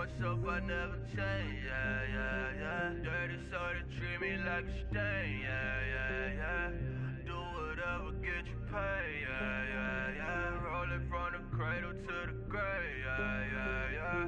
myself, I never change, yeah. Dirty so they treat me like a stain, yeah. Do whatever, get you paid, yeah. Roll it from the cradle to the grave, yeah.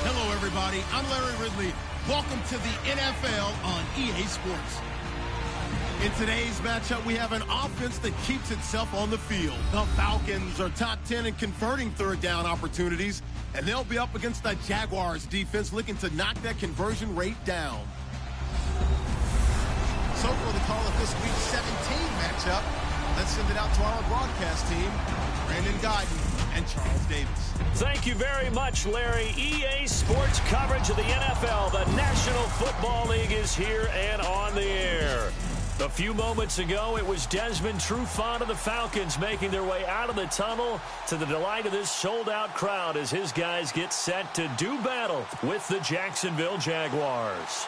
Hello, everybody. I'm Larry Ridley. Welcome to the NFL on EA Sports. In today's matchup, we have an offense that keeps itself on the field. The Falcons are top 10 in converting third down opportunities, and they'll be up against the Jaguars defense looking to knock that conversion rate down. So for the call of this week's 17 matchup, let's send it out to our broadcast team, Brandon Guyton and Charles Davis. Thank you very much, Larry. EA Sports coverage of the NFL. The National Football League is here and on the air. A few moments ago, it was Desmond Trufant of the Falcons making their way out of the tunnel to the delight of this sold-out crowd as his guys get set to do battle with the Jacksonville Jaguars.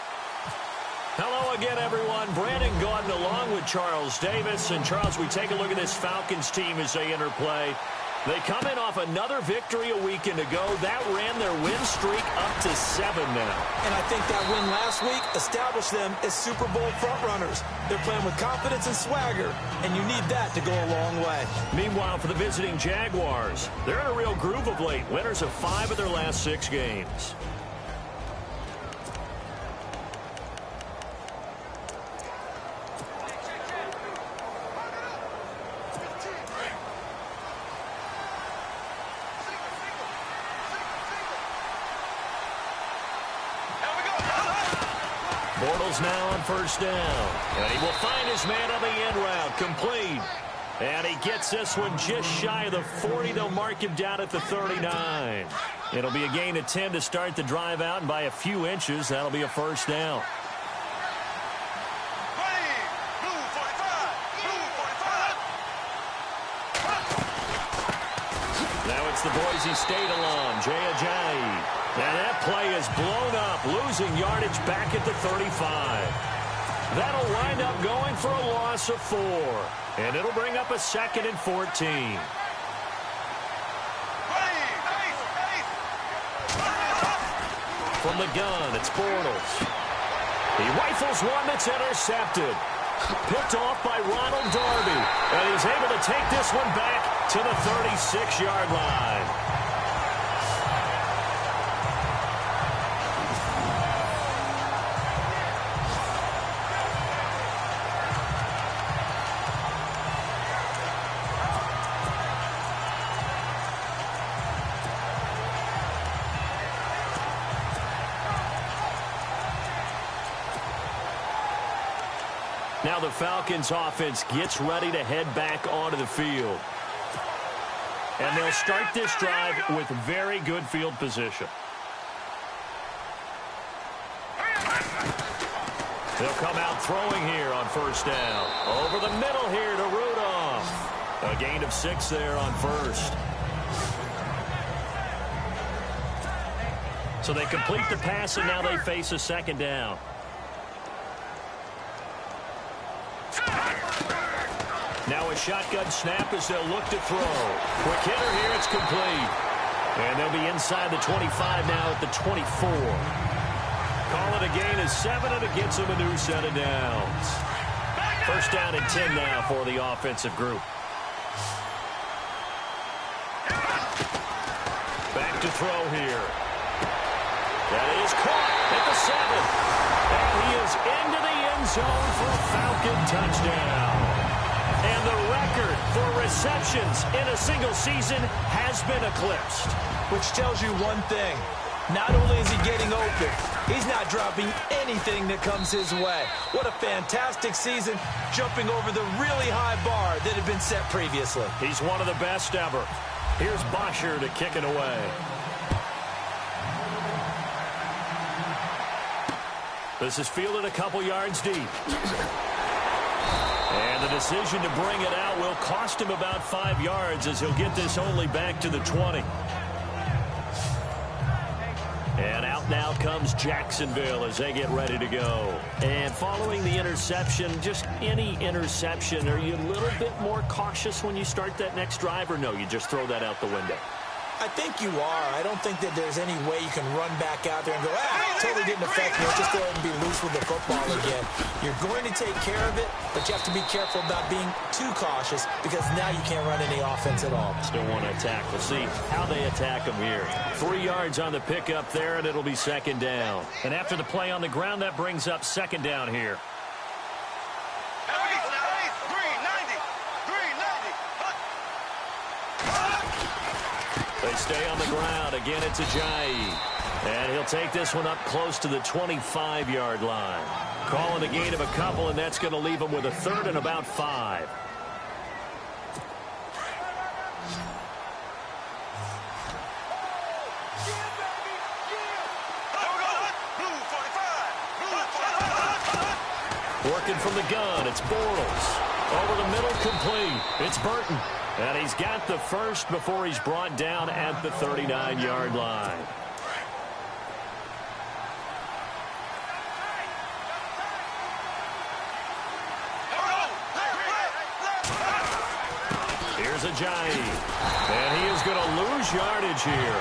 Hello again, everyone. Brandon Guyton along with Charles Davis. And, Charles, we take a look at this Falcons team as they enter play. They come in off another victory a weekend ago. That ran their win streak up to 7 now. And I think that win last week established them as Super Bowl frontrunners. They're playing with confidence and swagger, and you need that to go a long way. Meanwhile, for the visiting Jaguars, they're in a real groove of late. Winners of 5 of their last 6 games. Bortles now on first down. And he will find his man on the end route. Complete. And he gets this one just shy of the 40. They'll mark him down at the 39. It'll be a gain of 10 to start the drive out, and by a few inches, that'll be a first down. Now it's the Boise State alum, Jay Ajayi. And that play is blown up, losing yardage back at the 35. That'll wind up going for a loss of 4. And it'll bring up a 2nd and 14. From the gun, it's Bortles. He rifles one that's intercepted. Picked off by Ronald Darby. And he's able to take this one back to the 36-yard line. Now the Falcons offense gets ready to head back onto the field. And they'll start this drive with very good field position. They'll come out throwing here on first down. Over the middle here to Rudolph. A gain of 6 there on first. So they complete the pass, and now they face a 2nd down. Now a shotgun snap as they'll look to throw. Quick hitter here, it's complete. And they'll be inside the 25 now at the 24. Call it a gain of 7, and it gets them a new set of downs. First down and 10 now for the offensive group. Back to throw here. That is caught at the 7. And he is into the end zone for a Falcon touchdown. And the record for receptions in a single season has been eclipsed. Which tells you one thing. Not only is he getting open, he's not dropping anything that comes his way. What a fantastic season, jumping over the really high bar that had been set previously. He's one of the best ever. Here's Bosher to kick it away. This is fielded a couple yards deep. And the decision to bring it out will cost him about 5 yards as he'll get this only back to the 20. And out now comes Jacksonville as they get ready to go. And following the interception, just any interception, are you a little bit more cautious when you start that next drive, or no, you just throw that out the window? I think you are. I don't think that there's any way you can run back out there and go, totally didn't affect me. Let's just go ahead and be loose with the football again. You're going to take care of it, but you have to be careful about being too cautious because now you can't run any offense at all. Still want to attack. We'll see how they attack them here. 3 yards on the pickup there, and it'll be second down. And after the play on the ground, that brings up second down here. They stay on the ground. Again, it's Ajayi. And he'll take this one up close to the 25-yard line. Calling a gain of a couple, and that's going to leave him with a third and about 5. Working from the gun, it's Bortles. Over the middle, complete. It's Burton. And he's got the first before he's brought down at the 39-yard line. Here's Ajayi. And he is going to lose yardage here.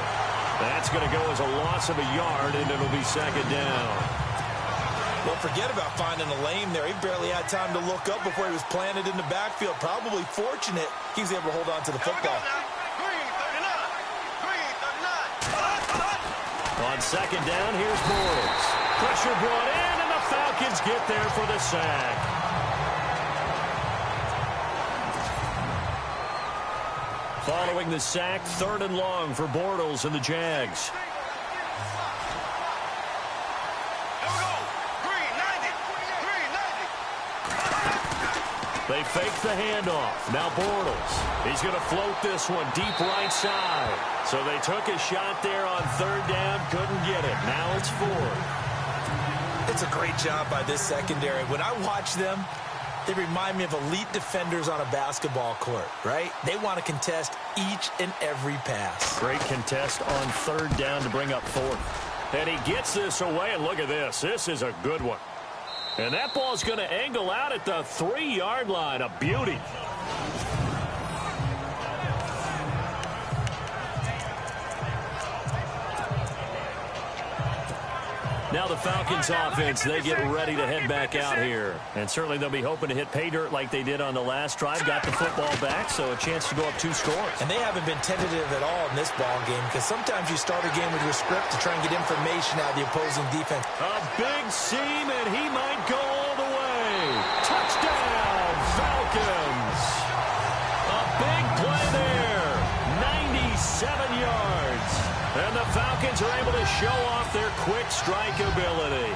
That's going to go as a loss of a yard, and it'll be second down. Well, forget about finding a lane there. He barely had time to look up before he was planted in the backfield. Probably fortunate he was able to hold on to the football. On second down, here's Bortles. Pressure brought in, and the Falcons get there for the sack. Following the sack, 3rd and long for Bortles and the Jags. They fake the handoff. Now Bortles. He's going to float this one deep right side. So they took a shot there on 3rd down. Couldn't get it. Now it's 4th. It's a great job by this secondary. When I watch them, they remind me of elite defenders on a basketball court, right? They want to contest each and every pass. Great contest on 3rd down to bring up 4th. And he gets this away, and look at this. This is a good one. And that ball's going to angle out at the 3-yard line. A beauty. Now the Falcons offense, they get ready to head back out here. And certainly they'll be hoping to hit pay dirt like they did on the last drive. Got the football back, so a chance to go up 2 scores. And they haven't been tentative at all in this ball game because sometimes you start a game with your script to try and get information out of the opposing defense. A big seam, and he might go all the way. Touchdown, Falcons. A big play there. 97 yards. And the Falcons are able to show off their quick strike ability.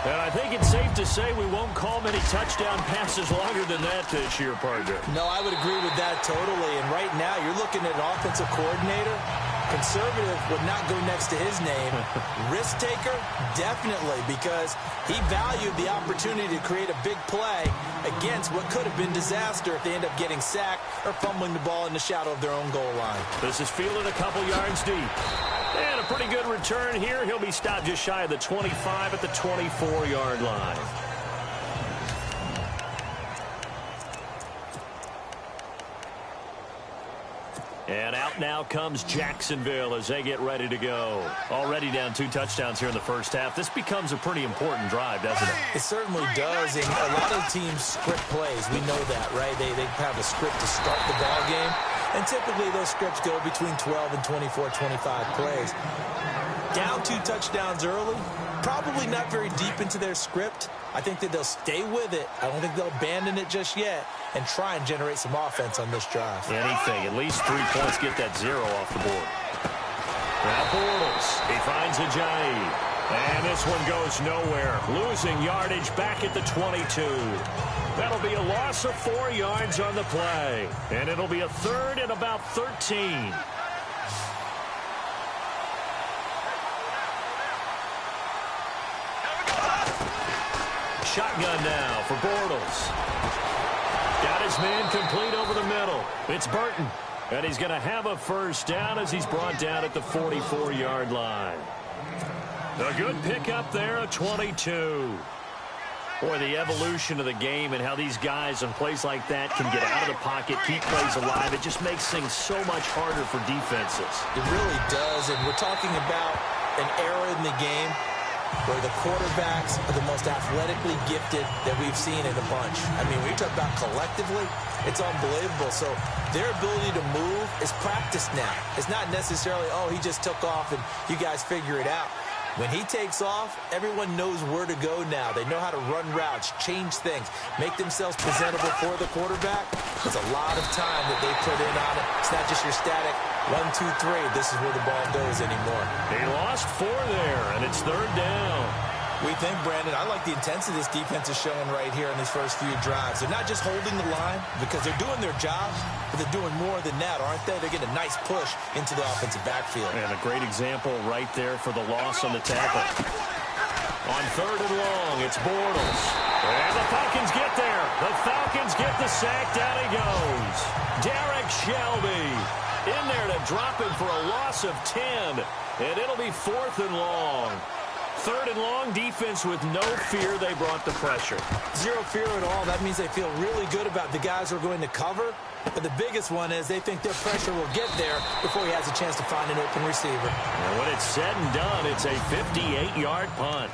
And I think it's safe to say we won't call many touchdown passes longer than that this year, partner. No, I would agree with that totally. And right now, you're looking at an offensive coordinator. Conservative would not go next to his name. Risk taker, definitely, because he valued the opportunity to create a big play against what could have been disaster if they end up getting sacked or fumbling the ball in the shadow of their own goal line. This is fielded a couple yards deep. And a pretty good return here. He'll be stopped just shy of the 25 at the 24-yard line. And out now comes Jacksonville as they get ready to go. Already down 2 touchdowns here in the first half. This becomes a pretty important drive, doesn't it? It certainly does, and a lot of teams script plays. We know that, right? They have a script to start the ball game, and typically those scripts go between 12 and 24, 25 plays. Down 2 touchdowns early, probably not very deep into their script. I think that they'll stay with it. I don't think they'll abandon it just yet and try and generate some offense on this drive. Anything. At least 3 points, get that 0 off the board. Now Bortles. He finds Ajayi. And this one goes nowhere. Losing yardage back at the 22. That'll be a loss of 4 yards on the play. And it'll be a 3rd and about 13. Shotgun now for Bortles. Got his man complete over the middle. It's Burton. And he's going to have a first down as he's brought down at the 44-yard line. A good pickup there, a 22. Boy, the evolution of the game and how these guys on plays like that can get out of the pocket, keep plays alive, it just makes things so much harder for defenses. It really does, and we're talking about an era in the game where the quarterbacks are the most athletically gifted that we've seen in a bunch. I mean, when you talk about collectively, it's unbelievable. So their ability to move is practiced now. It's not necessarily, oh, he just took off and you guys figure it out. When he takes off, everyone knows where to go now. They know how to run routes, change things, make themselves presentable for the quarterback. There's a lot of time that they put in on it. It's not just your static 1, 2, 3. This is where the ball goes anymore. He lost 4 there, and it's 3rd down. We think, Brandon, I like the intensity this defense is showing right here in these first few drives. They're not just holding the line because they're doing their job, but they're doing more than that, aren't they? They're getting a nice push into the offensive backfield. And a great example right there for the loss on the tackle. On 3rd and long, it's Bortles. And the Falcons get there. The Falcons get the sack. Down he goes. Derek Shelby in there to drop him for a loss of 10. And it'll be 4th and long. 3rd and long, defense with no fear. They brought the pressure. Zero fear at all. That means they feel really good about the guys who are going to cover. But the biggest one is they think their pressure will get there before he has a chance to find an open receiver. And when it's said and done, it's a 58-yard punt.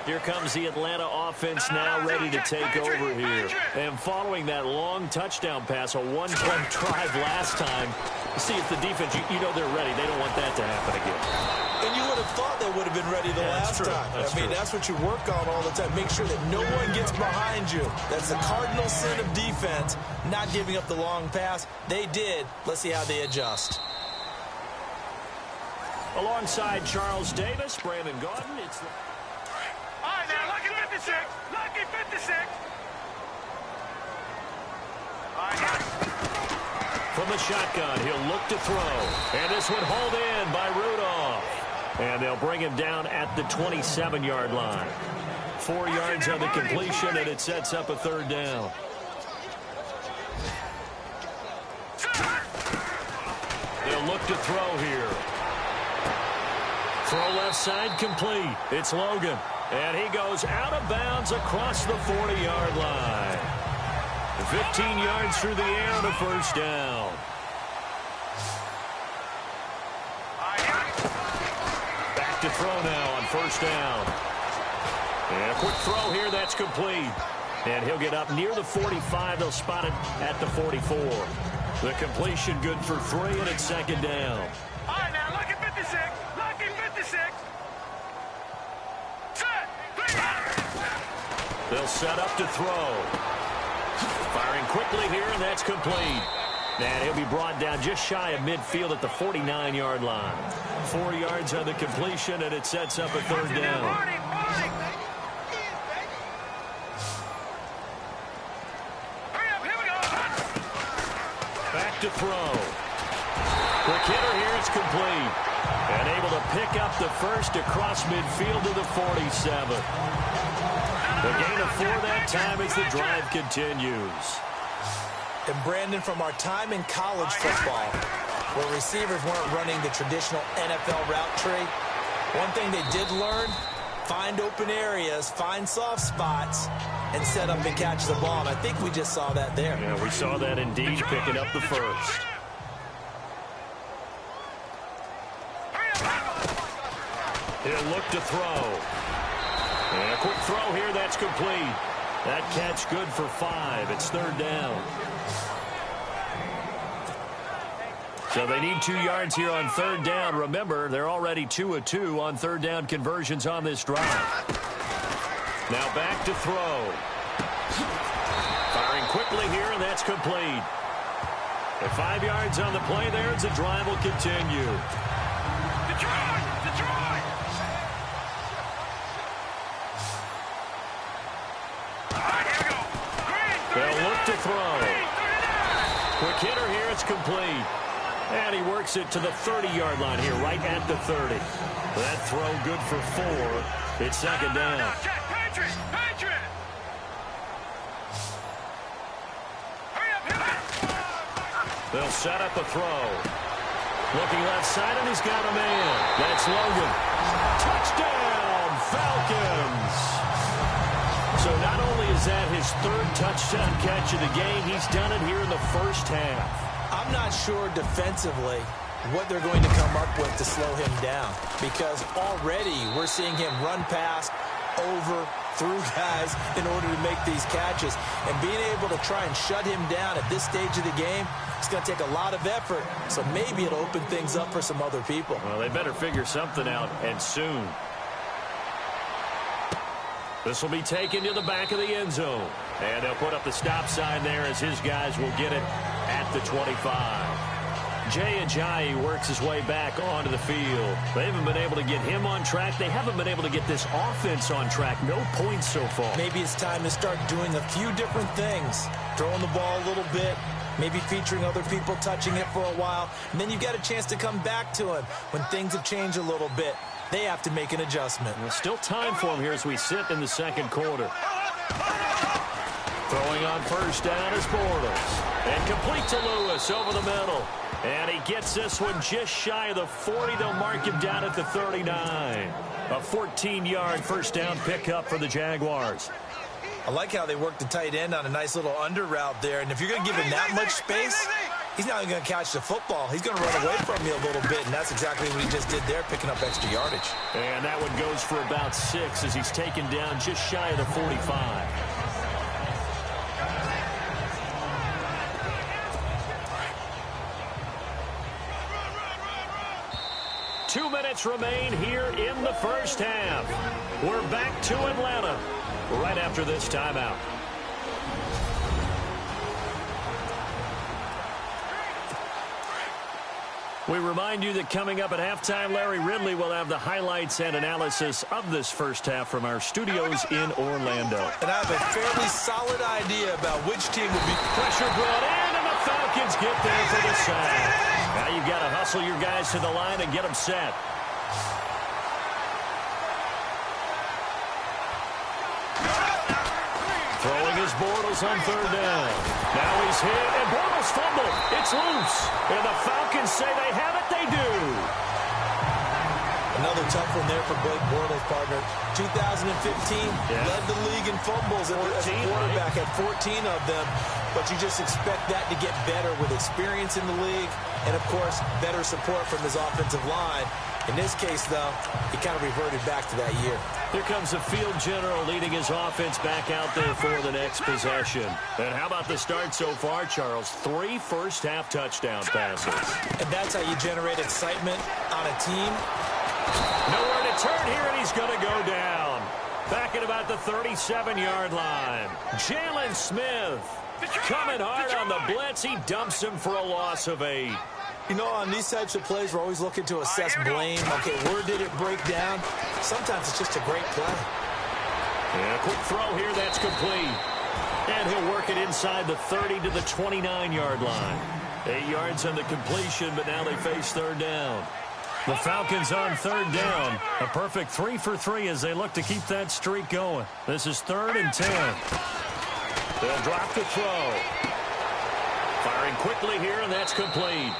Here comes the Atlanta offense now ready to take over here. And following that long touchdown pass, a one-play drive last time, see if the defense, you know they're ready. They don't want that to happen again. And you would have thought they would have been ready the last time. I mean, that's what you work on all the time. Make sure that no one gets behind you. That's the cardinal sin of defense, not giving up the long pass. They did. Let's see how they adjust. Alongside Charles Davis, Brandon Gordon, it's... All right, now, lucky 56. Lucky 56. All right, from the shotgun, he'll look to throw. And this one hauled in by Rudolph. And they'll bring him down at the 27-yard line. 4 yards on the completion, and it sets up a 3rd down. They'll look to throw here. Throw left side complete. It's Logan. And he goes out of bounds across the 40-yard line. 15 yards through the air and a 1st down. Back to throw now on 1st down. And a quick throw here, that's complete. And he'll get up near the 45. They'll spot it at the 44. The completion good for 3, and it's 2nd down. all right, now, lucky 56. Lucky 56. They'll set up to throw. Firing quickly here, and that's complete. And he'll be brought down just shy of midfield at the 49-yard line. 4 yards on the completion, and it sets up a 3rd down. Back to throw. Quick hitter here, it's complete. And able to pick up the 1st across midfield to the 47. The gain of 4 that time as the drive continues. And Brandon, from our time in college football, where receivers weren't running the traditional NFL route tree, one thing they did learn, find open areas, find soft spots, and set up and catch the ball. And I think we just saw that there. Yeah, we saw that indeed, picking up the 1st. He'll look to throw. And a quick throw here, that's complete. That catch good for 5. It's 3rd down. So they need 2 yards here on 3rd down. Remember, they're already 2 of 2 on 3rd down conversions on this drive. Now back to throw. Firing quickly here, and that's complete. At 5 yards on the play there, as the drive will continue. Detroit! Detroit! They'll look to throw. Quick hitter here, it's complete. And he works it to the 30-yard line here, right at the 30. That throw good for 4. It's 2nd down. Patriot! Patriot! Hurry up, hit it! They'll set up a throw. Looking left side, and he's got a man. That's Logan. Touchdown, Falcons. So not only is that his third touchdown catch of the game, he's done it here in the first half. I'm not sure defensively what they're going to come up with to slow him down, because already we're seeing him run past, over, through guys in order to make these catches. And being able to try and shut him down at this stage of the game, it's going to take a lot of effort. So maybe it'll open things up for some other people. Well, they better figure something out, and soon. This will be taken to the back of the end zone. And they'll put up the stop sign there as his guys will get it at the 25. Jay Ajayi works his way back onto the field. They haven't been able to get him on track. They haven't been able to get this offense on track. No points so far. Maybe it's time to start doing a few different things. Throwing the ball a little bit, maybe featuring other people touching it for a while, and then you get a chance to come back to him when things have changed a little bit. They have to make an adjustment. There's still time for him here as we sit in the second quarter. Throwing on first down is Bortles. And complete to Lewis over the middle. And he gets this one just shy of the 40. They'll mark him down at the 39. A 14-yard first down pickup for the Jaguars. I like how they work the tight end on a nice little under route there. And if you're going to give him that much space, he's not going to catch the football. He's going to run away from you a little bit, and that's exactly what he just did there, picking up extra yardage. And that one goes for about 6 as he's taken down just shy of the 45. 2 minutes remain here in the first half. We're back to Atlanta right after this timeout. We remind you that coming up at halftime, Larry Ridley will have the highlights and analysis of this first half from our studios in Orlando. And I have a fairly solid idea about which team will be. Pressure brought in, and the Falcons get there for the sack. Now you've got to hustle your guys to the line and get them set. Throwing his Bortles on third down. Now he's hit, and Bortles fumbled. It's loose. And the Falcons say they have it. They do. Another tough one there for Blake Bortles, partner. 2015, led the league in fumbles as a quarterback, had 14 of them. But you just expect that to get better with experience in the league and, of course, better support from his offensive line. In this case, though, he kind of reverted back to that year. Here comes the field general leading his offense back out there for the next possession. And how about the start so far, Charles? 3 first-half touchdown passes. And that's how you generate excitement on a team. Nowhere to turn here, and he's going to go down. Back at about the 37-yard line. Jalen Smith coming hard on the blitz. He dumps him for a loss of 8. You know, on these types of plays, we're always looking to assess blame. Okay, where did it break down? Sometimes it's just a great play. And a quick throw here, that's complete. And he'll work it inside the 30 to the 29-yard line. 8 yards on the completion, but now they face third down. The Falcons on third down. A perfect 3 for 3 as they look to keep that streak going. This is 3rd and 10. They'll drop the throw. Firing quickly here, and that's complete.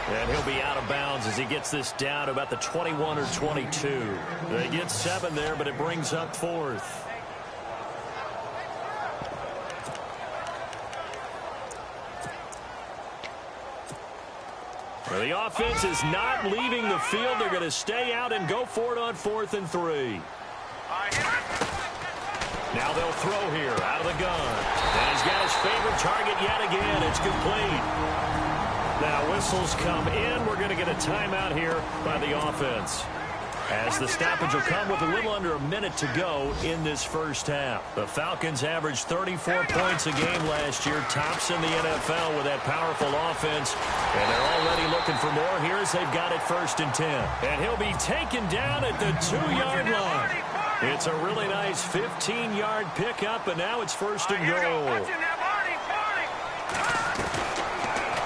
And he'll be out of bounds as he gets this down to about the 21 or 22. They get 7 there, but it brings up 4th. Well, the offense is not leaving the field. They're going to stay out and go for it on 4th and 3. Now they'll throw here out of the gun. And he's got his favorite target yet again. It's complete. Now whistles come in. We're going to get a timeout here by the offense, as the stoppage will come with a little under a minute to go in this first half. The Falcons averaged 34 points a game last year, tops in the NFL with that powerful offense. And they're already looking for more here as they've got it 1st and 10. And he'll be taken down at the 2-yard line. It's a really nice 15-yard pickup, and now it's 1st and goal.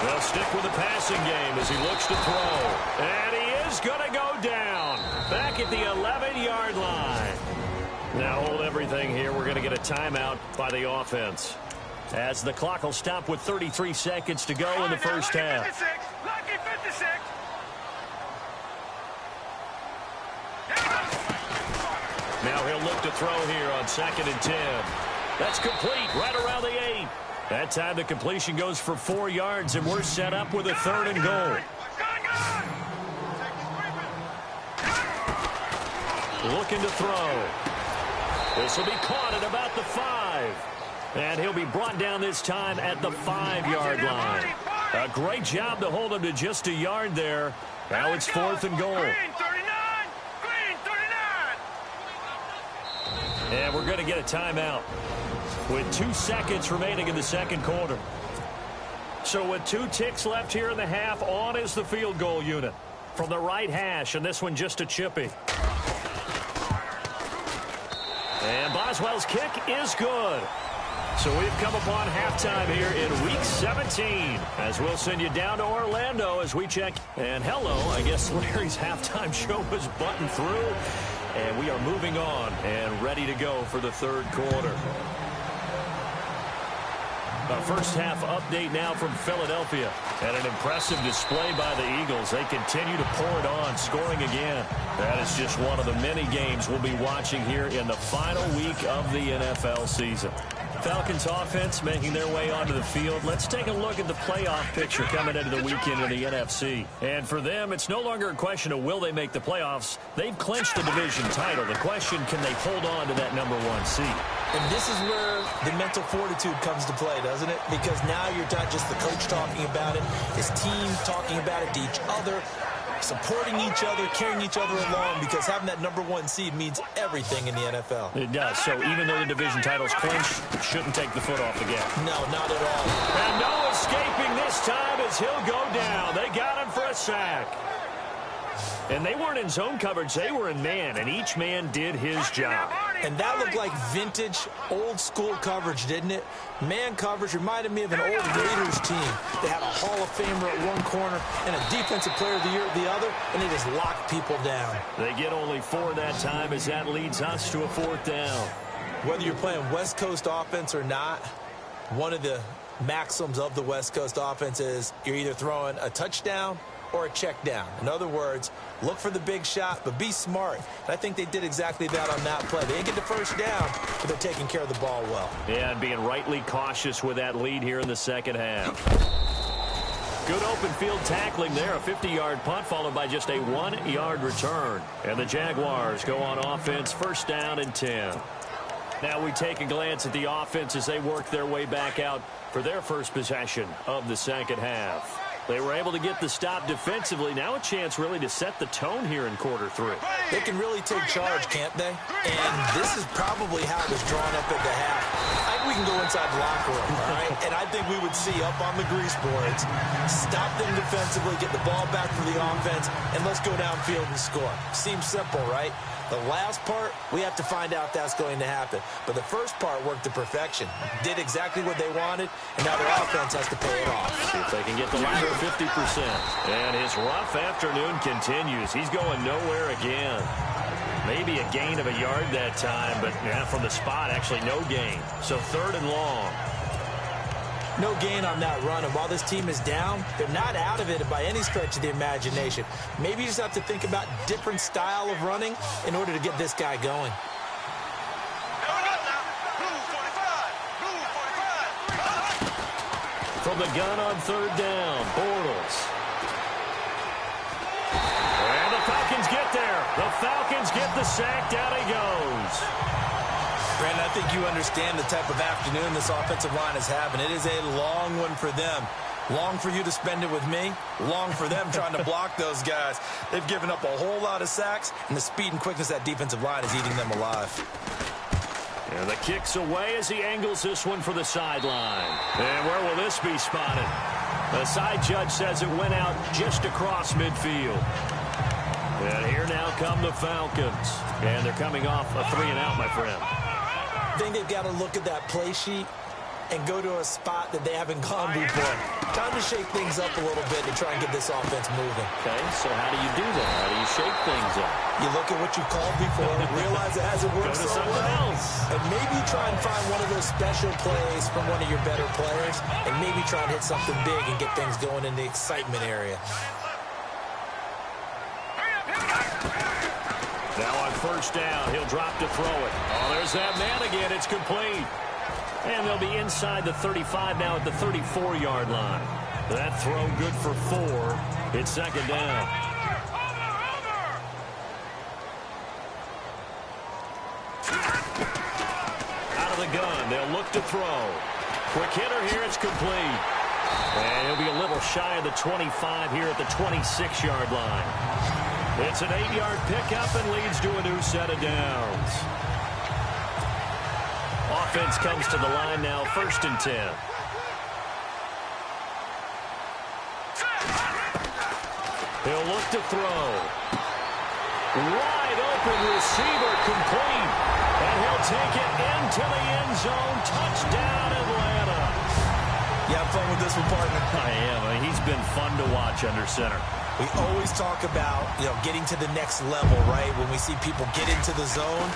They'll stick with the passing game as he looks to throw. And he is going to go down back at the 11-yard line. Now hold everything here. We're going to get a timeout by the offense. as the clock will stop with 33 seconds to go in the first half. Lucky 56. Now he'll look to throw here on 2nd and 10. That's complete right around the 8. That time the completion goes for 4 yards, and we're set up with a 3rd and goal. Looking to throw. This will be caught at about the 5. And he'll be brought down this time at the 5-yard line. A great job to hold him to just a yard there. Now it's 4th and goal. And we're going to get a timeout with 2 seconds remaining in the second quarter. So with 2 ticks left here in the half, on is the field goal unit from the right hash, and this one just a chippy. And Boswell's kick is good. So we've come upon halftime here in Week 17 as we'll send you down to Orlando as we check. And hello, I guess Larry's halftime show was buttoned through. And we are moving on and ready to go for the third quarter. A first half update now from Philadelphia. And an impressive display by the Eagles. They continue to pour it on, scoring again. That is just one of the many games we'll be watching here in the final week of the NFL season. Falcons offense making their way onto the field. Let's take a look at the playoff picture coming into the weekend in the NFC. And for them, it's no longer a question of will they make the playoffs. They've clinched the division title. The question, can they hold on to that #1 seed? And this is where the mental fortitude comes to play, doesn't it? Because now you're not just the coach talking about it, his team talking about it to each other, supporting each other, carrying each other along, because having that #1 seed means everything in the NFL. It does. So even though the division title's clinched, shouldn't take the foot off the gas. No, not at all. And no escaping this time as he'll go down. They got him for a sack. And they weren't in zone coverage. They were in man, and each man did his job. And that looked like vintage, old-school coverage, didn't it? Man coverage reminded me of an old Raiders team. They had a Hall of Famer at one corner and a Defensive Player of the Year at the other, and they just locked people down. They get only 4 that time as that leads us to a 4th down. Whether you're playing West Coast offense or not, one of the maxims of the West Coast offense is you're either throwing a touchdown or a check down. In other words, look for the big shot, but be smart. And I think they did exactly that on that play. They didn't get the first down, but they're taking care of the ball well. Yeah, and being rightly cautious with that lead here in the second half. Good open field tackling there. A 50-yard punt followed by just a 1-yard return. And the Jaguars go on offense, 1st down and 10. Now we take a glance at the offense as they work their way back out for their first possession of the second half. They were able to get the stop defensively. Now a chance really to set the tone here in quarter 3. They can really take charge, can't they? And this is probably how it was drawn up at the half. I think we can go inside the locker room, all right? And I think we would see up on the grease boards, stop them defensively, get the ball back for the offense, and let's go downfield and score. Seems simple, right? The last part, we have to find out if that's going to happen. But the first part worked to perfection. Did exactly what they wanted, and now their offense has to pay it off. See if they can get the latter 50%. And his rough afternoon continues. He's going nowhere again. Maybe a gain of a yard that time, but yeah, from the spot, actually no gain. So 3rd and long. No gain on that run, and while this team is down, they're not out of it by any stretch of the imagination. Maybe you just have to think about different style of running in order to get this guy going. From the gun on 3rd down, Bortles. And the Falcons get there. The Falcons get the sack. Down he goes. Brandon, I think you understand the type of afternoon this offensive line is having. It is a long one for them. Long for you to spend it with me. Long for them trying to block those guys. They've given up a whole lot of sacks, and the speed and quickness of that defensive line is eating them alive. And the kick's away as he angles this one for the sideline. And where will this be spotted? The side judge says it went out just across midfield. And here now come the Falcons. And they're coming off a 3-and-out, my friend. I think they've got to look at that play sheet and go to a spot that they haven't gone before. Time to shake things up a little bit to try and get this offense moving. Okay, so how do you do that? How do you shake things up? You look at what you called before, realize it hasn't worked so well, and maybe try and find one of those special plays from one of your better players, and maybe try and hit something big and get things going in the excitement area. Now on first down, he'll drop to throw it. Oh, there's that man again. It's complete. And they'll be inside the 35 now at the 34-yard line. That throw good for 4. It's second down. Out of the gun, they'll look to throw. Quick hitter here, it's complete. And he'll be a little shy of the 25 here at the 26-yard line. It's an 8-yard pickup and leads to a new set of downs. Offense comes to the line now, 1st and 10. He'll look to throw. Wide open receiver, complete. And he'll take it into the end zone. Touchdown, Atlanta. You have fun with this one, partner? I am. I mean, he's been fun to watch under center. We always talk about, getting to the next level, right? When we see people get into the zone,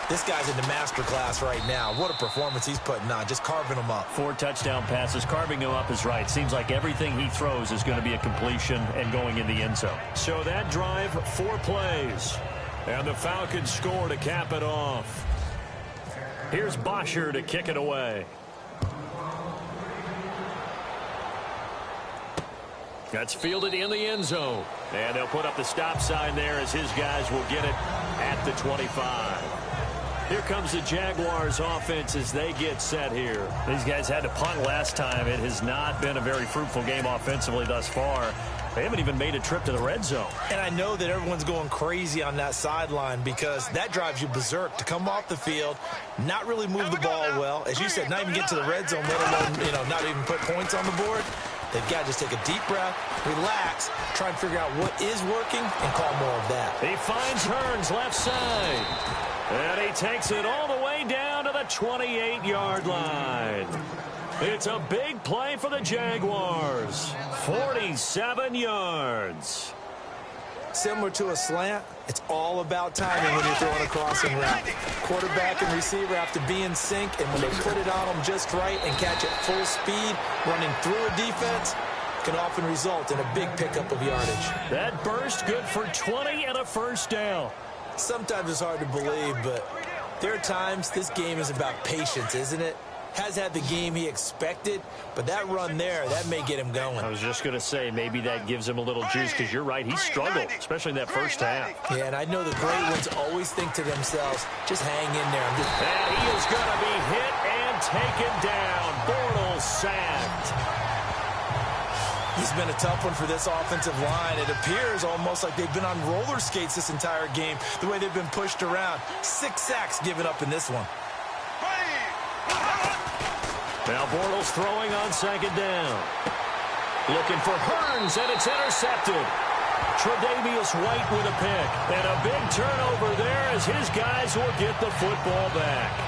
this guy's in the master class right now. What a performance he's putting on, just carving them up. 4 touchdown passes. Carving them up is right. Seems like everything he throws is going to be a completion and going in the end zone. So that drive, 4 plays. And the Falcons score to cap it off. Here's Bosher to kick it away. That's fielded in the end zone. And they'll put up the stop sign there as his guys will get it at the 25. Here comes the Jaguars offense as they get set here. These guys had to punt last time. It has not been a very fruitful game offensively thus far. They haven't even made a trip to the red zone. And I know that everyone's going crazy on that sideline because that drives you berserk to come off the field, not really move the ball well. As you said, not even get to the red zone, let alone, not even put points on the board. They've got to just take a deep breath, relax, try and figure out what is working, and call more of that. He finds Hearns left side. And he takes it all the way down to the 28-yard line. It's a big play for the Jaguars. 47 yards. Similar to a slant, it's all about timing when you're throwing a crossing route. Quarterback and receiver have to be in sync, and when they put it on them just right and catch it full speed, running through a defense, can often result in a big pickup of yardage. That burst good for 20 and a first down. Sometimes it's hard to believe, but there are times this game is about patience, isn't it? Has had the game he expected, but that run there, that may get him going. I was just going to say, maybe that gives him a little juice, because you're right, he struggled, especially in that first half. Yeah, and I know the great ones always think to themselves, just hang in there. And he is going to be hit and taken down. Bortles sacked. He's been a tough one for this offensive line. It appears almost like they've been on roller skates this entire game, the way they've been pushed around. 6 sacks given up in this one. Now Bortles throwing on second down. Looking for Hearns, and it's intercepted. Tre'Davious White with a pick. And a big turnover there as his guys will get the football back.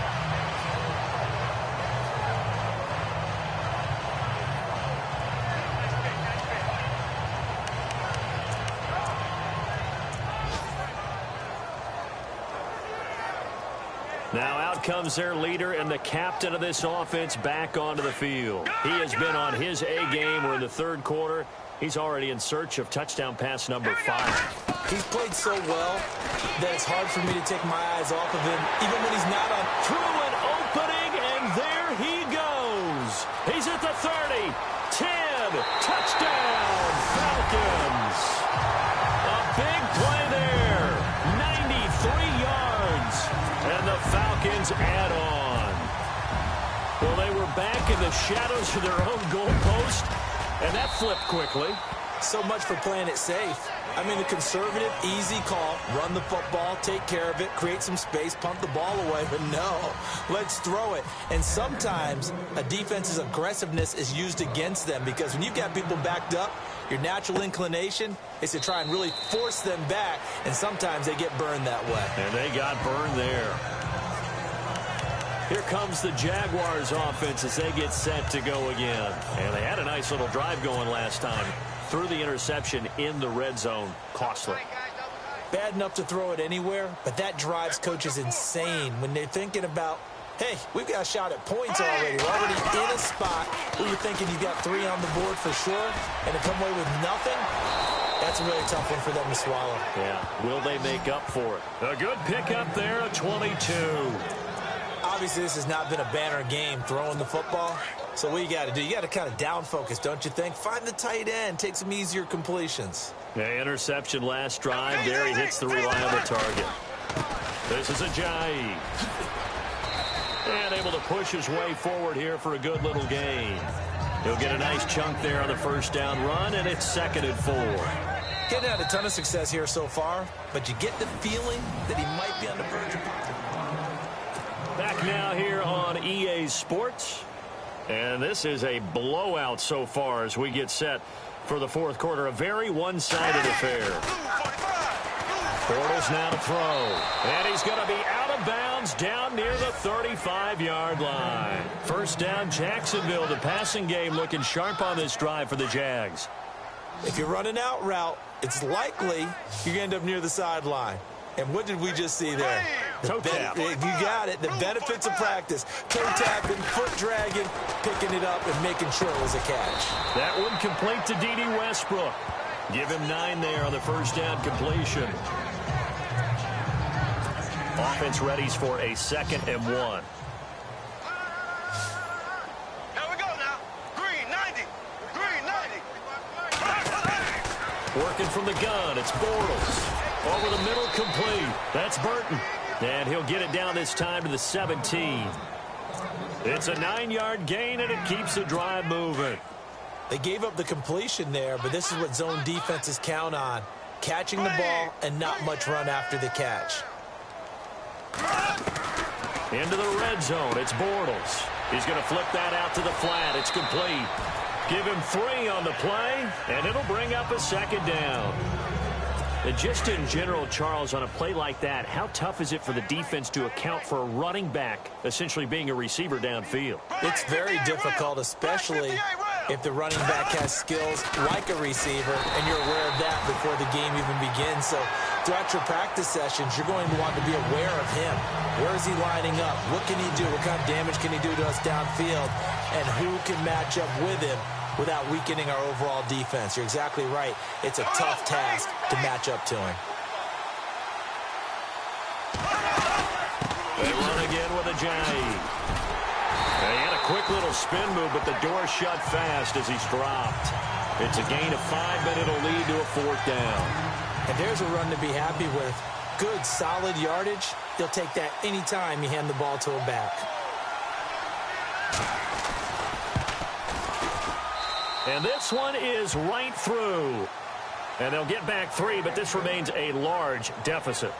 Now out comes their leader and the captain of this offense back onto the field. He has been on his A game. We're in the third quarter. He's already in search of touchdown pass number 5. He's played so well that it's hard for me to take my eyes off of him, even when he's not on. Through an opening, and there he goes. He's at the 30, 10, touchdown, Falcons. A big play there, 93 yards, and the Falcons add on. Well, they were back in the shadows of their own goalpost, and that flipped quickly. So much for playing it safe. I mean, the conservative, easy call, run the football, take care of it, create some space, punt the ball away. But no, let's throw it. And sometimes a defense's aggressiveness is used against them because when you've got people backed up, your natural inclination is to try and really force them back, and sometimes they get burned that way. And they got burned there. Here comes the Jaguars offense as they get set to go again. And they had a nice little drive going last time. Threw the interception in the red zone. Costly. Bad enough to throw it anywhere, but that drives coaches insane when they're thinking about, hey, we've got a shot at points already. We're already in a spot where you're thinking you've got 3 on the board for sure, and to come away with nothing, that's a really tough one for them to swallow. Yeah, will they make up for it? A good pickup there, a 22. Obviously, this has not been a banner game throwing the football. So what you got to do, you got to kind of down focus, don't you think? Find the tight end, take some easier completions. Yeah, interception last drive. There he hits the reliable target. This is Ajayi. And able to push his way forward here for a good little gain. He'll get a nice chunk there on the first down run, and it's 2nd and 4. Getting had a ton of success here so far, but you get the feeling that he might be on the verge of... Back now here on EA Sports. And this is a blowout so far as we get set for the 4th quarter. A very one-sided affair. Bortles now to throw. And he's going to be out of bounds down near the 35-yard line. First down, Jacksonville. The passing game looking sharp on this drive for the Jags. If you're running out route, it's likely you're going to end up near the sideline. And what did we just see there? Toe tap. You got it. The benefits of practice. Toe tapping, foot dragging, picking it up, and making sure it was a catch. That one complete to D.D. Westbrook. Give him 9 there on the first down completion. Offense readies for a 2nd and 1. Here we go now. Green 90. Green 90. Working from the gun, it's Bortles. Over the middle, complete. That's Burton. And he'll get it down this time to the 17. It's a 9-yard gain, and it keeps the drive moving. They gave up the completion there, but this is what zone defenses count on. Catching the ball and not much run after the catch. Into the red zone, it's Bortles. He's going to flip that out to the flat. It's complete. Give him 3 on the play, and it'll bring up a 2nd down. And just in general, Charles, on a play like that, how tough is it for the defense to account for a running back essentially being a receiver downfield? It's very difficult, especially if the running back has skills like a receiver, and you're aware of that before the game even begins. So throughout your practice sessions, you're going to want to be aware of him. Where is he lining up? What can he do? What kind of damage can he do to us downfield? And who can match up with him without weakening our overall defense? You're exactly right. It's a tough task to match up to him. They run again with Ajayi. He had a quick little spin move, but the door shut fast as he's dropped. It's a gain of 5, but it'll lead to a 4th down. And there's a run to be happy with. Good, solid yardage. He'll take that anytime you hand the ball to a back. And this one is right through. And they'll get back 3, but this remains a large deficit.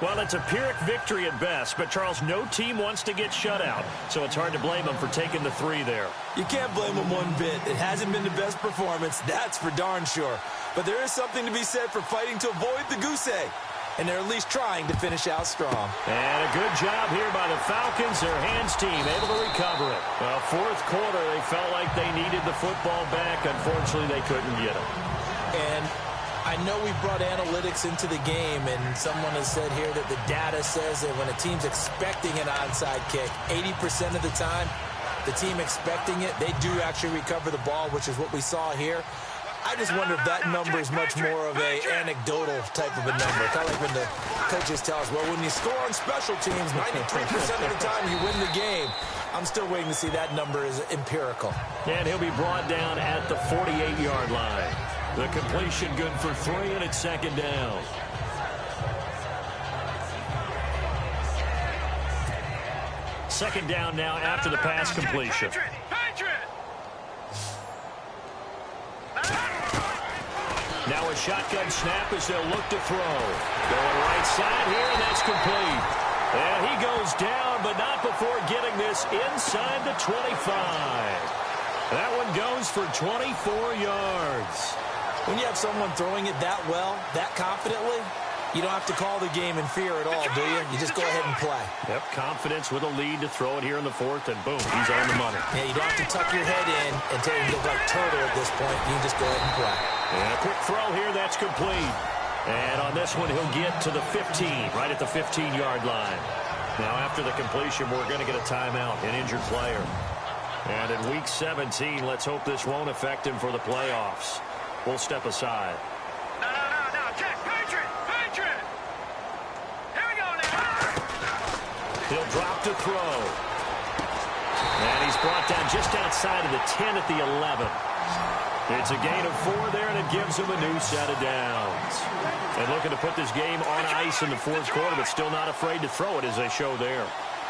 Well, it's a Pyrrhic victory at best, but, Charles, no team wants to get shut out, so it's hard to blame them for taking the 3 there. You can't blame them one bit. It hasn't been the best performance, that's for darn sure. But there is something to be said for fighting to avoid the goose egg, and they're at least trying to finish out strong. And a good job here by the Falcons, their hands team, able to recover it. Well, 4th quarter, they felt like they needed the football back. Unfortunately, they couldn't get it. And I know we brought analytics into the game, and someone has said here that the data says that when a team's expecting an onside kick, 80% of the time, the team expecting it, they do actually recover the ball, which is what we saw here. I just wonder if that number is much more of a anecdotal type of a number. Kind of like when the coaches tell us, well, when you score on special teams, 93% of the time you win the game. I'm still waiting to see that number is empirical. And he'll be brought down at the 48-yard line. The completion good for 3, and it's 2nd down. Second down now after the pass completion. Now a shotgun snap as they'll look to throw. Going right side here, and that's complete. And he goes down, but not before getting this inside the 25. That one goes for 24 yards. When you have someone throwing it that well, that confidently, You don't have to call the game in fear at all, do you? You just go ahead and play. Yep, confidence with a lead to throw it here in the fourth, and boom, he's on the money. Yeah, you don't have to tuck your head in and tell him to look like turtle at this point. You can just go ahead and play. And a quick throw here, that's complete. And on this one, he'll get to the 15, right at the 15-yard line. Now, after the completion, we're going to get a timeout, an injured player. And in Week 17, let's hope this won't affect him for the playoffs. We'll step aside. No, check, Patriot! Here we go now! He'll drop to throw. And he's brought down just outside of the 10 at the 11. It's a gain of 4 there, and it gives him a new set of downs. And looking to put this game on ice in the fourth quarter, but still not afraid to throw it as they show there.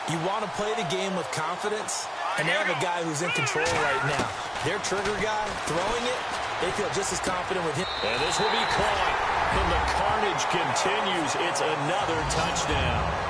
You want to play the game with confidence, and they have a guy who's in control right now. Their trigger guy, throwing it, they feel just as confident with him. And this will be caught. And the carnage continues. It's another touchdown.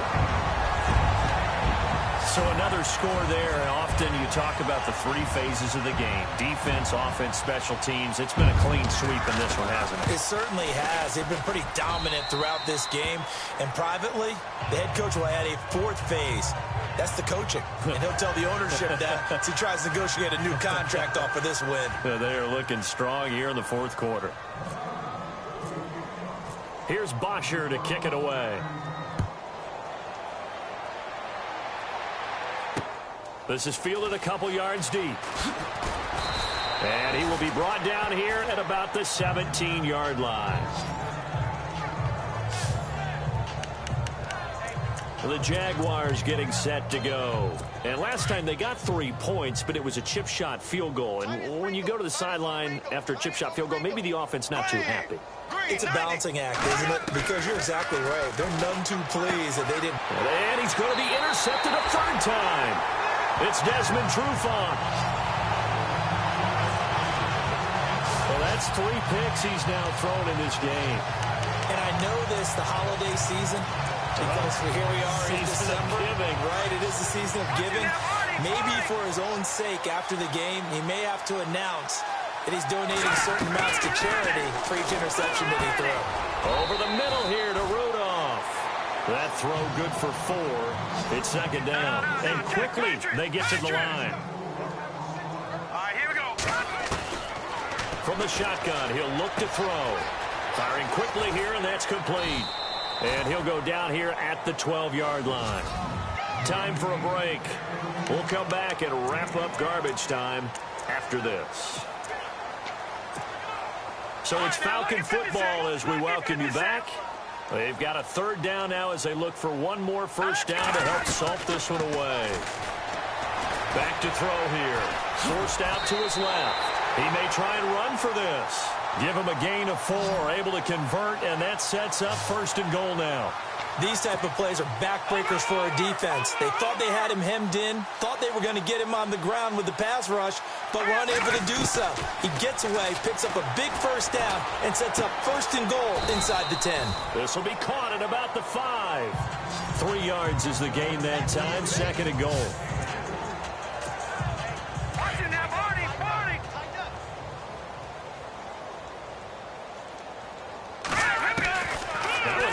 So another score there. And often you talk about the 3 phases of the game. Defense, offense, special teams. It's been a clean sweep in this one, hasn't it? It certainly has. They've been pretty dominant throughout this game. And privately, the head coach will add a 4th phase. That's the coaching. And he'll tell the ownership that as he tries to negotiate a new contract off of this win. They are looking strong here in the fourth quarter. Here's Bosher to kick it away. This is fielded a couple yards deep. And he will be brought down here at about the 17-yard line. The Jaguars getting set to go. And last time they got 3 points, but it was a chip shot field goal. And when you go to the sideline after a chip shot field goal, maybe the offense not too happy. It's a balancing act, isn't it? Because you're exactly right. They're none too pleased that they didn't. And he's going to be intercepted a 3rd time. It's Desmond Trufant. Well, that's 3 picks he's now thrown in this game. And I know this, the holiday season, because here we are in December. Right, it is the season of giving. Maybe for his own sake, after the game, he may have to announce that he's donating certain amounts to charity for each interception that he throws. Over the middle here to Rudolph. That throw good for 4. It's 2nd down. And quickly, they get to the line. All right, here we go. From the shotgun, he'll look to throw. Firing quickly here, and that's complete. And he'll go down here at the 12-yard line. Time for a break. We'll come back and wrap up garbage time after this. So it's Falcon football as we welcome you back. They've got a 3rd down now as they look for one more first down to help salt this one away. Back to throw here. Forced out to his left. He may try and run for this. Give him a gain of 4, able to convert, and that sets up 1st and goal now. These type of plays are backbreakers for a defense. They thought they had him hemmed in, thought they were going to get him on the ground with the pass rush, but were unable to do so. He gets away, picks up a big first down, and sets up 1st and goal inside the 10. This will be caught at about the 5. 3 yards is the gain that time, 2nd and goal.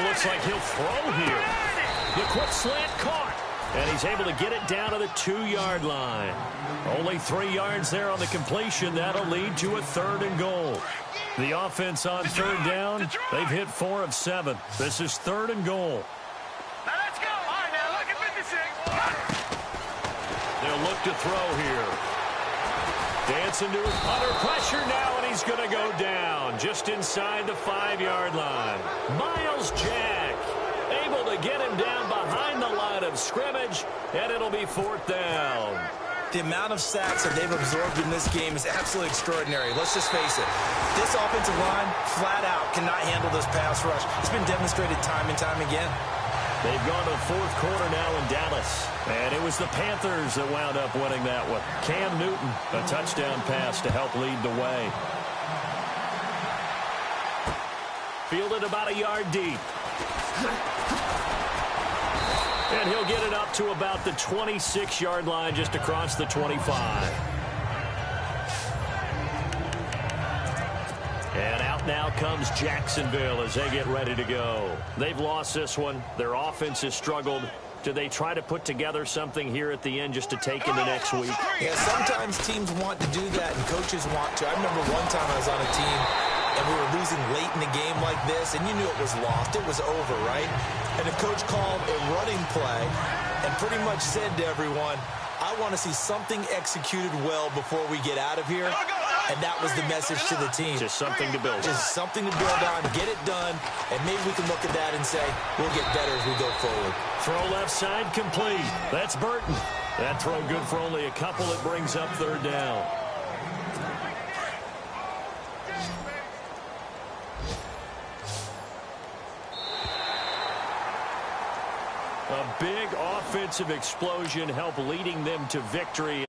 Looks like he'll throw here. The quick slant caught. And he's able to get it down to the 2-yard line. Only 3 yards there on the completion. That'll lead to a 3rd and goal. The offense on 3rd down, they've hit 4 of 7. This is 3rd and goal. Now let's go. All right, now look at 56. They'll look to throw here. Dancing to his under pressure now, and he's going to go down just inside the 5-yard line. Miles Jack able to get him down behind the line of scrimmage, and it'll be 4th down. The amount of sacks that they've absorbed in this game is absolutely extraordinary. Let's just face it. This offensive line, flat out, cannot handle this pass rush. It's been demonstrated time and time again. They've gone to the 4th quarter now in Dallas. And it was the Panthers that wound up winning that one. Cam Newton, a touchdown pass to help lead the way. Fielded about a yard deep. And he'll get it up to about the 26-yard line just across the 25. And out now comes Jacksonville as they get ready to go. They've lost this one. Their offense has struggled. Do they try to put together something here at the end just to take into next week? Yeah, sometimes teams want to do that and coaches want to. I remember one time I was on a team and we were losing late in the game like this, and you knew it was lost. It was over, right? And the coach called a running play and pretty much said to everyone, I want to see something executed well before we get out of here. And that was the message to the team. Just something to build on. Just something to build on, get it done, and maybe we can look at that and say, we'll get better as we go forward. Throw left side complete. That's Burton. That throw good for only a couple. It brings up third down. A big offensive explosion helped leading them to victory